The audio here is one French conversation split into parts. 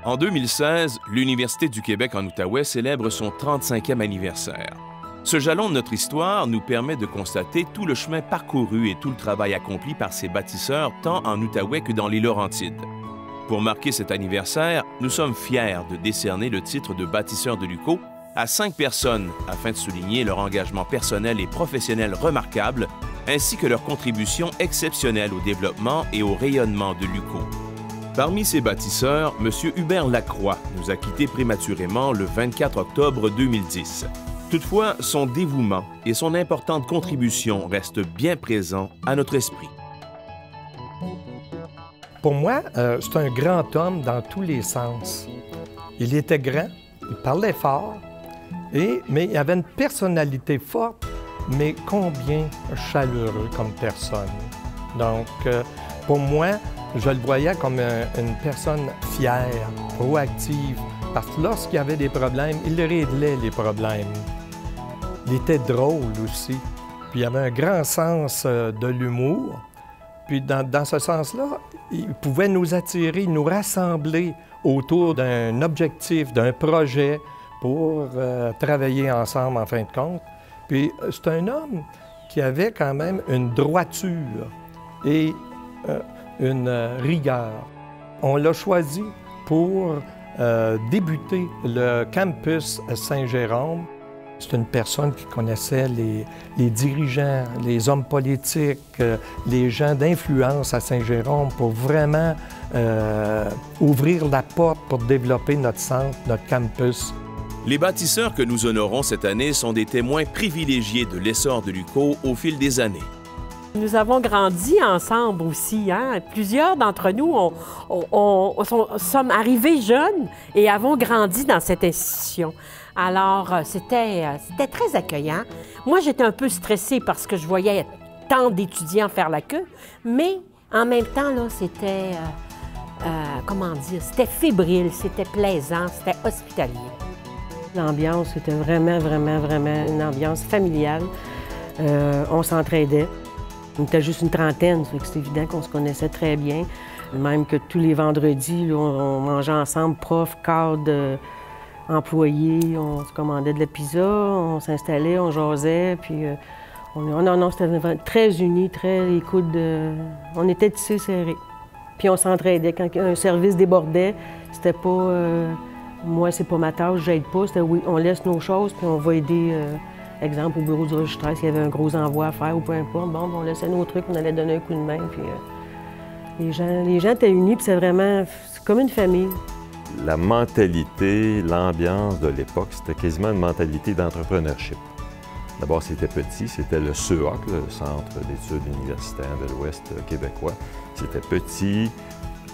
En 2016, l'Université du Québec en Outaouais célèbre son 35e anniversaire. Ce jalon de notre histoire nous permet de constater tout le chemin parcouru et tout le travail accompli par ces bâtisseurs tant en Outaouais que dans les Laurentides. Pour marquer cet anniversaire, nous sommes fiers de décerner le titre de bâtisseur de l'UQO à 5 personnes afin de souligner leur engagement personnel et professionnel remarquable ainsi que leur contribution exceptionnelle au développement et au rayonnement de l'UQO. Parmi ces bâtisseurs, M. Hubert Lacroix nous a quittés prématurément le 24 octobre 2010. Toutefois, son dévouement et son importante contribution restent bien présents à notre esprit. Pour moi, c'est un grand homme dans tous les sens. Il était grand, il parlait fort, mais il avait une personnalité forte, mais combien chaleureux comme personne. Donc, pour moi, je le voyais comme une personne fière, proactive, parce que lorsqu'il y avait des problèmes, il réglait les problèmes. Il était drôle aussi, puis il avait un grand sens de l'humour. Puis dans ce sens-là, il pouvait nous attirer, nous rassembler autour d'un objectif, d'un projet pour travailler ensemble en fin de compte. Puis c'est un homme qui avait quand même une droiture et une rigueur. On l'a choisi pour débuter le campus Saint-Jérôme. C'est une personne qui connaissait les dirigeants, les hommes politiques, les gens d'influence à Saint-Jérôme pour vraiment ouvrir la porte pour développer notre centre, notre campus. Les bâtisseurs que nous honorons cette année sont des témoins privilégiés de l'essor de l'UQO au fil des années. Nous avons grandi ensemble aussi. Hein? Plusieurs d'entre nous sommes arrivés jeunes et avons grandi dans cette institution. Alors, c'était très accueillant. Moi, j'étais un peu stressée parce que je voyais tant d'étudiants faire la queue, mais en même temps, là, c'était, comment dire, c'était fébrile, c'était plaisant, c'était hospitalier. L'ambiance, c'était vraiment une ambiance familiale. On s'entraidait. On était juste une trentaine, donc c'est évident qu'on se connaissait très bien. Même que tous les vendredis, là, on mangeait ensemble, profs, cadres, employés, on se commandait de la pizza, on s'installait, on jasait, puis non, c'était très unis, très les coudes, on était tissés serrés. Puis on s'entraidait. Quand un service débordait, c'était pas moi, c'est pas ma tâche, j'aide pas, c'était oui, on laisse nos choses, puis on va aider. Exemple, au bureau du registraire, s'il y avait un gros envoi à faire ou peu importe, bon, on laissait nos trucs, on allait donner un coup de main, puis les gens étaient unis, puis c'est comme une famille. La mentalité, l'ambiance de l'époque, c'était quasiment une mentalité d'entrepreneurship. D'abord, c'était petit, c'était le CEOC, le Centre d'études universitaires de l'Ouest québécois. C'était petit,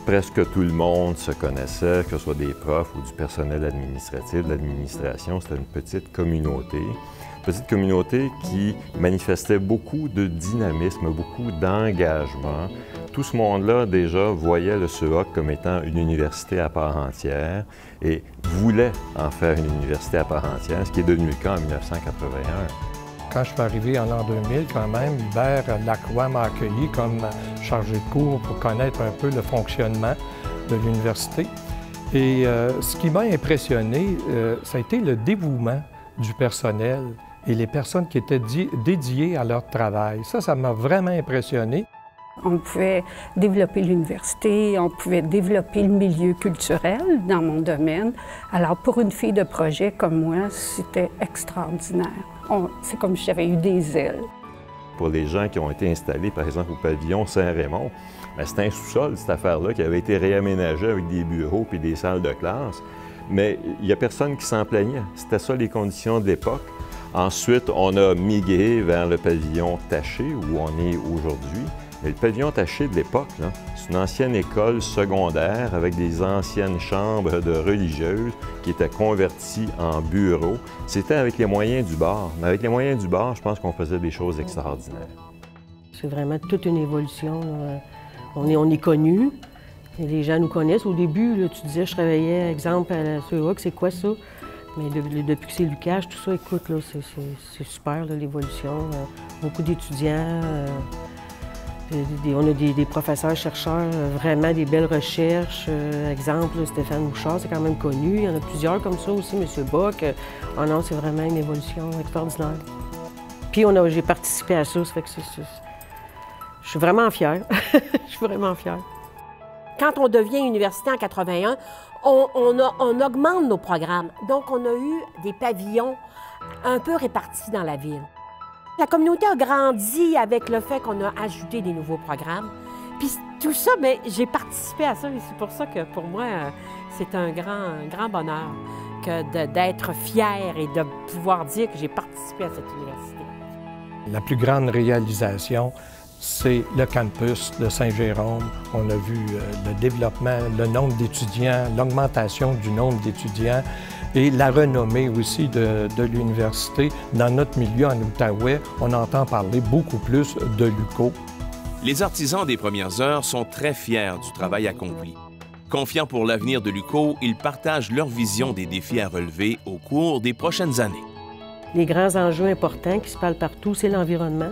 presque tout le monde se connaissait, que ce soit des profs ou du personnel administratif, de l'administration. C'était une petite communauté. Petite communauté qui manifestait beaucoup de dynamisme, beaucoup d'engagement. Tout ce monde-là, déjà, voyait le CEOC comme étant une université à part entière et voulait en faire une université à part entière, ce qui est devenu le cas en 1981. Quand je suis arrivé en l'an 2000, quand même, Hubert Lacroix m'a accueilli comme chargé de cours pour connaître un peu le fonctionnement de l'université. Et ce qui m'a impressionné, ça a été le dévouement du personnel et les personnes qui étaient dédiées à leur travail. Ça m'a vraiment impressionné. On pouvait développer l'université, on pouvait développer le milieu culturel dans mon domaine. Alors, pour une fille de projet comme moi, c'était extraordinaire. C'est comme si j'avais eu des ailes. Pour les gens qui ont été installés, par exemple, au pavillon Saint-Raymond, c'était un sous-sol, cette affaire-là, qui avait été réaménagé avec des bureaux puis des salles de classe. Mais il n'y a personne qui s'en plaignait. C'était ça les conditions de l'époque. Ensuite, on a migré vers le pavillon Taché, où on est aujourd'hui. Et le pavillon Taché de l'époque, c'est une ancienne école secondaire avec des anciennes chambres de religieuses qui étaient converties en bureaux. C'était avec les moyens du bord. Mais avec les moyens du bord, je pense qu'on faisait des choses extraordinaires. C'est vraiment toute une évolution. On est connus. Les gens nous connaissent. Au début, là, tu disais, je travaillais, exemple, à la CEOC, c'est quoi ça? Mais depuis que c'est l'UQAM, tout ça, écoute, c'est super, l'évolution. Beaucoup d'étudiants. On a des professeurs, chercheurs, vraiment des belles recherches. Exemple, Stéphane Bouchard, c'est quand même connu. Il y en a plusieurs comme ça aussi, M. Bock. Oh non, c'est vraiment une évolution extraordinaire. Puis j'ai participé à ça, ça fait que je suis vraiment fière. Je suis vraiment fière. Quand on devient université en 81, on augmente nos programmes. Donc, on a eu des pavillons un peu répartis dans la ville. La communauté a grandi avec le fait qu'on a ajouté des nouveaux programmes. Puis tout ça, mais j'ai participé à ça et c'est pour ça que pour moi, c'est un grand bonheur d'être fière et de pouvoir dire que j'ai participé à cette université. La plus grande réalisation, c'est le campus de Saint-Jérôme. On a vu le développement, le nombre d'étudiants, l'augmentation du nombre d'étudiants et la renommée aussi de l'université. Dans notre milieu en Outaouais, on entend parler beaucoup plus de l'UQO. Les artisans des premières heures sont très fiers du travail accompli. Confiants pour l'avenir de l'UQO, ils partagent leur vision des défis à relever au cours des prochaines années. Les grands enjeux importants qui se parlent partout, c'est l'environnement.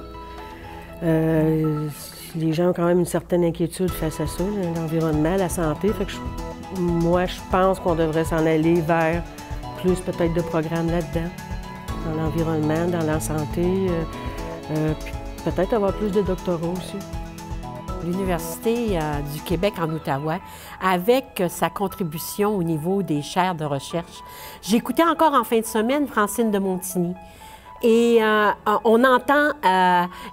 Les gens ont quand même une certaine inquiétude face à ça, l'environnement, la santé. Fait que moi, je pense qu'on devrait s'en aller vers plus peut-être de programmes là-dedans, dans l'environnement, dans la santé, puis peut-être avoir plus de doctorats aussi. L'Université du Québec en Outaouais, avec sa contribution au niveau des chaires de recherche. J'écoutais encore en fin de semaine Francine de Montigny. Et on entend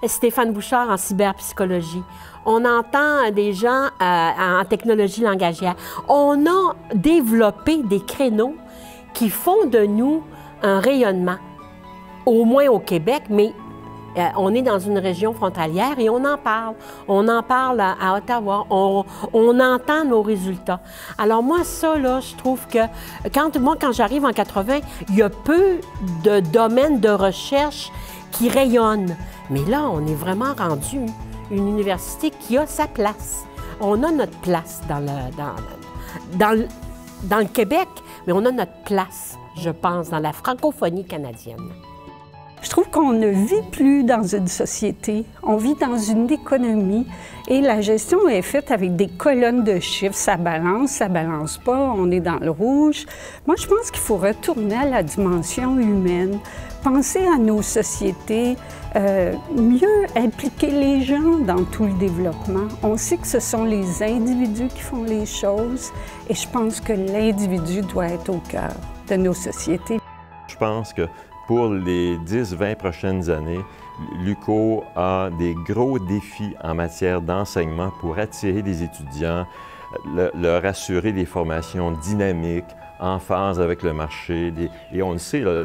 Stéphane Bouchard en cyberpsychologie. On entend des gens en technologie langagière. On a développé des créneaux qui font de nous un rayonnement, au moins au Québec, mais on est dans une région frontalière et on en parle. On en parle à Ottawa. On entend nos résultats. Alors moi, ça, là, je trouve que quand j'arrive en 80, il y a peu de domaines de recherche qui rayonnent. Mais là, on est vraiment rendu une université qui a sa place. On a notre place dans le Québec, mais on a notre place, je pense, dans la francophonie canadienne. Je trouve qu'on ne vit plus dans une société, on vit dans une économie et la gestion est faite avec des colonnes de chiffres. Ça balance pas, on est dans le rouge. Moi, je pense qu'il faut retourner à la dimension humaine, penser à nos sociétés, mieux impliquer les gens dans tout le développement. On sait que ce sont les individus qui font les choses et je pense que l'individu doit être au cœur de nos sociétés. Je pense que pour les 10-20 prochaines années, l'UQO a des gros défis en matière d'enseignement pour attirer des étudiants, leur assurer des formations dynamiques, en phase avec le marché. Et on le sait, là,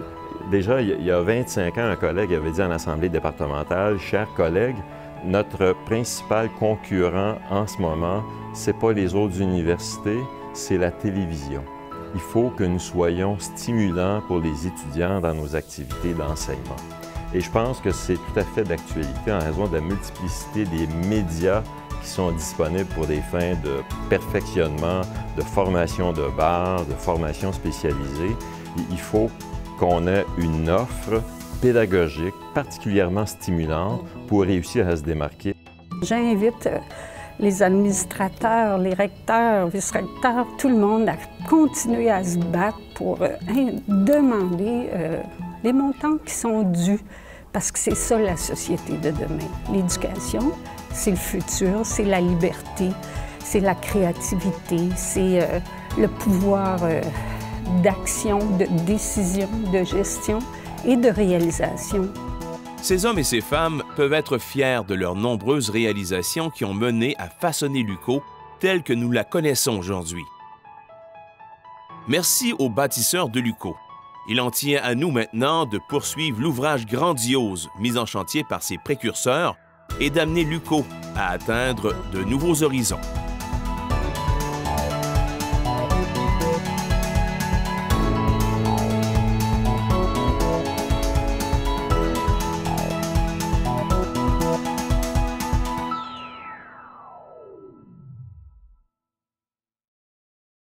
déjà, il y a 25 ans, un collègue avait dit en assemblée départementale, « Chers collègues, notre principal concurrent en ce moment, c'est pas les autres universités, c'est la télévision. » Il faut que nous soyons stimulants pour les étudiants dans nos activités d'enseignement. Et je pense que c'est tout à fait d'actualité en raison de la multiplicité des médias qui sont disponibles pour des fins de perfectionnement, de formation de base, de formation spécialisée. Il faut qu'on ait une offre pédagogique particulièrement stimulante pour réussir à se démarquer. J'invite les administrateurs, les recteurs, vice-recteurs, tout le monde à continuer à se battre pour demander les montants qui sont dus, parce que c'est ça la société de demain. L'éducation, c'est le futur, c'est la liberté, c'est la créativité, c'est le pouvoir d'action, de décision, de gestion et de réalisation. Ces hommes et ces femmes peuvent être fiers de leurs nombreuses réalisations qui ont mené à façonner l'UQO telle que nous la connaissons aujourd'hui. Merci aux bâtisseurs de l'UQO. Il en tient à nous maintenant de poursuivre l'ouvrage grandiose mis en chantier par ses précurseurs et d'amener l'UQO à atteindre de nouveaux horizons.